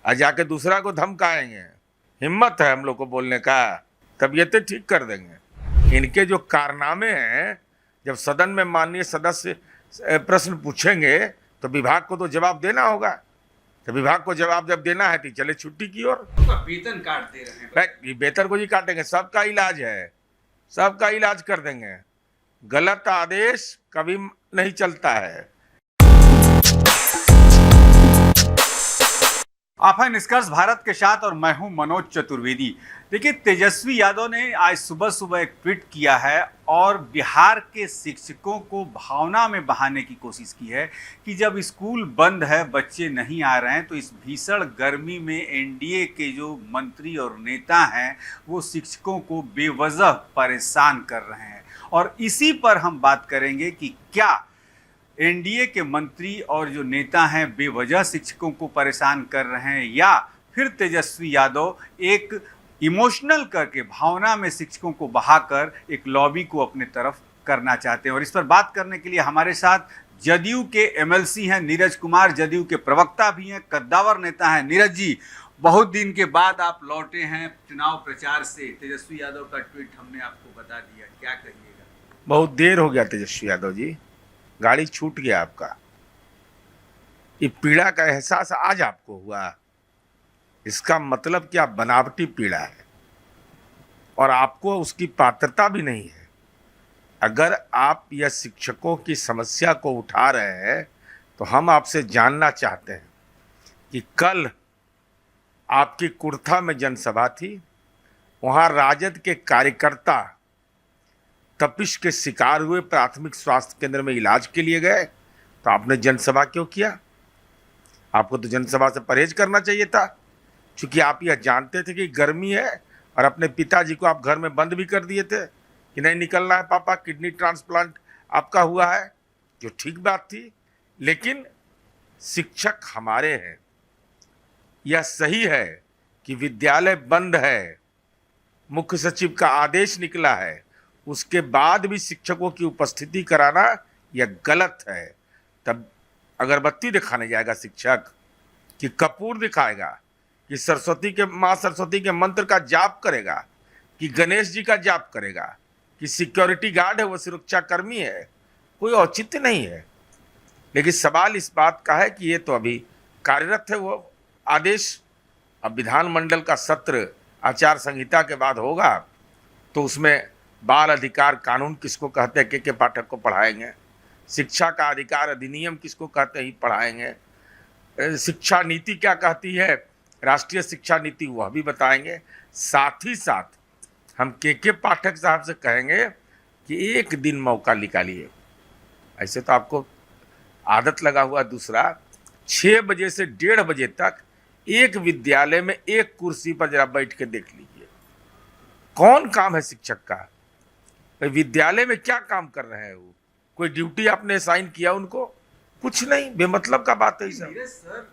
आज जाके दूसरा को धमकाएंगे। हिम्मत है हम लोग को बोलने का, तबीयतें ठीक कर देंगे। इनके जो कारनामे हैं, जब सदन में माननीय सदस्य प्रश्न पूछेंगे तो विभाग को तो जवाब देना होगा। तो विभाग को जवाब जब देना है तो चले छुट्टी की ओर। वेतन काट दे रहे हैं। वेतन को जी काटेंगे, सबका इलाज है, सबका इलाज कर देंगे। गलत आदेश कभी नहीं चलता है। आप हैं निष्कर्ष भारत के साथ और मैं हूं मनोज चतुर्वेदी। देखिए, तेजस्वी यादव ने आज सुबह सुबह एक ट्वीट किया है और बिहार के शिक्षकों को भावना में बहाने की कोशिश की है कि जब स्कूल बंद है, बच्चे नहीं आ रहे हैं, तो इस भीषण गर्मी में एनडीए के जो मंत्री और नेता हैं वो शिक्षकों को बेवजह परेशान कर रहे हैं। और इसी पर हम बात करेंगे कि क्या एनडीए के मंत्री और जो नेता हैं बेवजह शिक्षकों को परेशान कर रहे हैं, या फिर तेजस्वी यादव एक इमोशनल करके भावना में शिक्षकों को बहाकर एक लॉबी को अपने तरफ करना चाहते हैं। और इस पर बात करने के लिए हमारे साथ जदयू के एमएलसी हैं नीरज कुमार, जदयू के प्रवक्ता भी हैं, कद्दावर नेता हैं। नीरज जी, बहुत दिन के बाद आप लौटे हैं चुनाव प्रचार से। तेजस्वी यादव का ट्वीट हमने आपको बता दिया, क्या कहिएगा? बहुत देर हो गया तेजस्वी यादव जी, गाड़ी छूट गया आपका। ये पीड़ा का एहसास आज आपको हुआ, इसका मतलब क्या बनावटी पीड़ा है और आपको उसकी पात्रता भी नहीं है। अगर आप यह शिक्षकों की समस्या को उठा रहे हैं तो हम आपसे जानना चाहते हैं कि कल आपकी कुर्था में जनसभा थी, वहाँ राजद के कार्यकर्ता तपिश के शिकार हुए, प्राथमिक स्वास्थ्य केंद्र में इलाज के लिए गए, तो आपने जनसभा क्यों किया? आपको तो जनसभा से परहेज करना चाहिए था, क्योंकि आप यह जानते थे कि गर्मी है और अपने पिताजी को आप घर में बंद भी कर दिए थे कि नहीं निकलना है पापा, किडनी ट्रांसप्लांट आपका हुआ है, जो ठीक बात थी। लेकिन शिक्षक हमारे हैं, यह सही है कि विद्यालय बंद है, मुख्य सचिव का आदेश निकला है, उसके बाद भी शिक्षकों की उपस्थिति कराना यह गलत है। तब अगरबत्ती दिखाने जाएगा शिक्षक कि कपूर दिखाएगा, कि सरस्वती के माँ सरस्वती के मंत्र का जाप करेगा, कि गणेश जी का जाप करेगा, कि सिक्योरिटी गार्ड है वो सुरक्षा कर्मी है, कोई औचित्य नहीं है। लेकिन सवाल इस बात का है कि ये तो अभी कार्यरत है वो आदेश। अब विधानमंडल का सत्र आचार संहिता के बाद होगा तो उसमें बाल अधिकार कानून किसको कहते हैं के पाठक को पढ़ाएंगे, शिक्षा का अधिकार अधिनियम किसको कहते हैं ही पढ़ाएंगे, शिक्षा नीति क्या कहती है, राष्ट्रीय शिक्षा नीति, वह भी बताएंगे। साथ ही साथ हम के पाठक साहब से कहेंगे कि एक दिन मौका निकालिए। ऐसे तो आपको आदत लगा हुआ। दूसरा, 6 बजे से 1:30 बजे तक एक विद्यालय में एक कुर्सी पर जरा बैठ के देख लीजिए, कौन काम है शिक्षक का? विद्यालय में क्या काम कर रहे हैं वो? कोई ड्यूटी आपने साइन किया उनको? कुछ नहीं, बेमतलब का बात है सब। सर,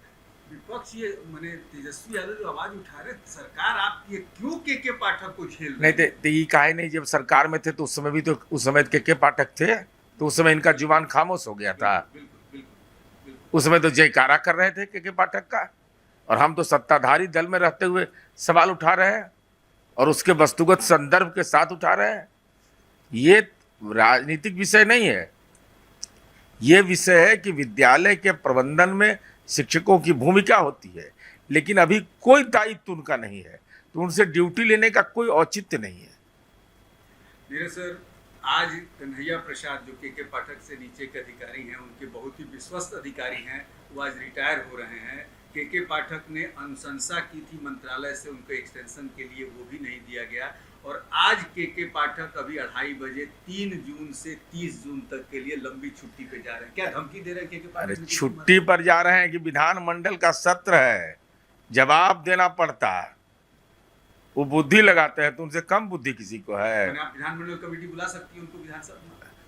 विपक्ष ये माने तेजस्वी यादव जो आवाज उठा रहे, सरकार आप ये क्यों के पाठक को झेल रही? नहीं तो ये काहे नहीं, जब सरकार में थे तो उस समय भी तो उस समय के पाठक थे, तो उस समय इनका जुबान खामोश हो गया था। उस समय तो जयकारा कर रहे थे के पाठक का, और हम तो सत्ताधारी दल में रहते हुए सवाल उठा रहे हैं और उसके वस्तुगत संदर्भ के साथ उठा रहे हैं। ये राजनीतिक विषय नहीं है, ये विषय है कि विद्यालय के प्रबंधन में शिक्षकों की भूमिका होती है, लेकिन अभी कोई दायित्व उनका नहीं है, तो उनसे ड्यूटी लेने का कोई औचित्य नहीं है। मेरे सर, आज कन्हैया प्रसाद जो के पाठक से नीचे के अधिकारी हैं, उनके बहुत ही विश्वस्त अधिकारी हैं, वो आज रिटायर हो रहे हैं। के पाठक ने अनुशंसा की थी मंत्रालय से उनको एक्सटेंशन के लिए, वो भी नहीं दिया गया। और आज के पाठक अभी 2:30 बजे 3 जून से 30 जून तक के लिए लंबी छुट्टी पे जा रहे हैं। क्या धमकी दे रहे हैं के पाठक? अरे छुट्टी पर जा रहे हैं कि विधानमंडल का सत्र है, जवाब देना पड़ता है। वो बुद्धि लगाते हैं तो उनसे कम बुद्धि किसी को है। आप विधानमंडल कमेटी बुला सकती है उनको विधानसभा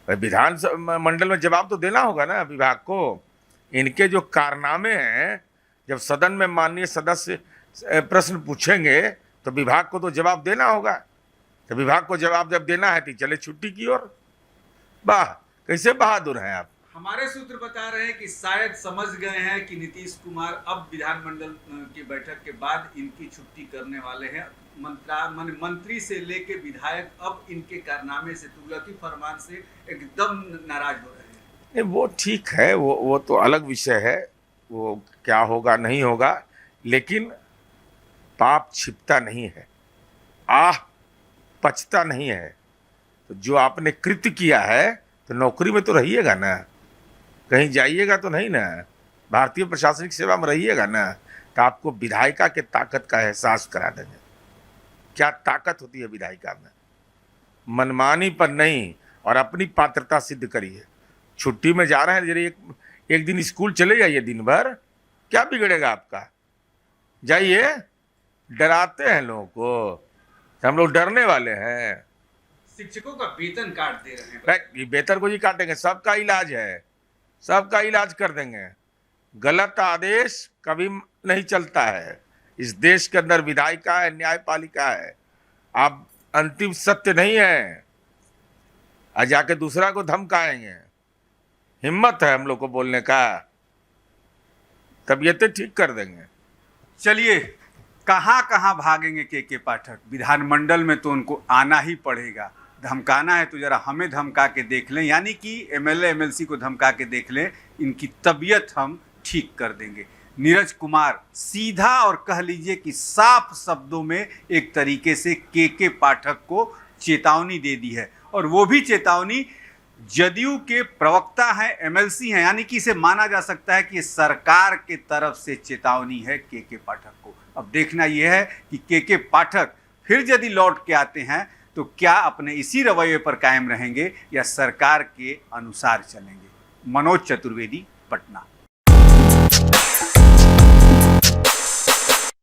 में? विधानमंडल में जवाब तो देना होगा ना विभाग को। इनके जो कारनामे हैं, जब सदन में माननीय सदस्य प्रश्न पूछेंगे तो विभाग को तो जवाब देना होगा। तो विभाग को जवाब जब देना है तो चले छुट्टी की ओर। वाह, कैसे बहादुर हैं आप। हमारे सूत्र बता रहे हैं कि शायद समझ गए हैं कि नीतीश कुमार अब विधानमंडल की बैठक के बाद इनकी छुट्टी करने वाले हैं। मंत्री से लेके विधायक अब इनके कारनामे से, तुगलकी फरमान से एकदम नाराज हो रहे हैं। नहीं, वो ठीक है, वो तो अलग विषय है, वो क्या होगा नहीं होगा, लेकिन पाप छिपता नहीं है, आह पचता नहीं है। तो जो आपने कृत्य किया है तो नौकरी में तो रहिएगा ना, कहीं जाइएगा तो नहीं ना, भारतीय प्रशासनिक सेवा में रहिएगा ना, तो आपको विधायिका के ताकत का एहसास करा देंगे। क्या ताकत होती है विधायिका में, मनमानी पर नहीं, और अपनी पात्रता सिद्ध करिए। छुट्टी में जा रहे हैं, जरा एक दिन स्कूल चले जाइए, दिन भर, क्या बिगड़ेगा आपका, जाइए। डराते हैं लोगों को, हम लोग डरने वाले हैं। शिक्षकों का वेतन काट दे रहे हैं। ये वेतन को जी काटेंगे, सबका इलाज है, सबका इलाज कर देंगे। गलत आदेश कभी नहीं चलता है। इस देश के अंदर विधायिका है, न्यायपालिका है, आप अंतिम सत्य नहीं है। आज जाके दूसरा को धमकाएंगे, हिम्मत है हम लोग को बोलने का, तबीयतें ठीक कर देंगे। चलिए, कहाँ कहाँ भागेंगे के पाठक, विधानमंडल में तो उनको आना ही पड़ेगा। धमकाना है तो जरा हमें धमका के देख लें, यानी कि एमएलए एमएलसी को धमका के देख लें, इनकी तबीयत हम ठीक कर देंगे। नीरज कुमार सीधा और कह लीजिए कि साफ शब्दों में एक तरीके से के पाठक को चेतावनी दे दी है, और वो भी चेतावनी जदयू के प्रवक्ता हैं, एमएलसी हैं, यानी कि इसे माना जा सकता है कि ये सरकार के तरफ से चेतावनी है के पाठक को। अब देखना यह है कि के पाठक फिर यदि लौट के आते हैं तो क्या अपने इसी रवैये पर कायम रहेंगे या सरकार के अनुसार चलेंगे। मनोज चतुर्वेदी, पटना।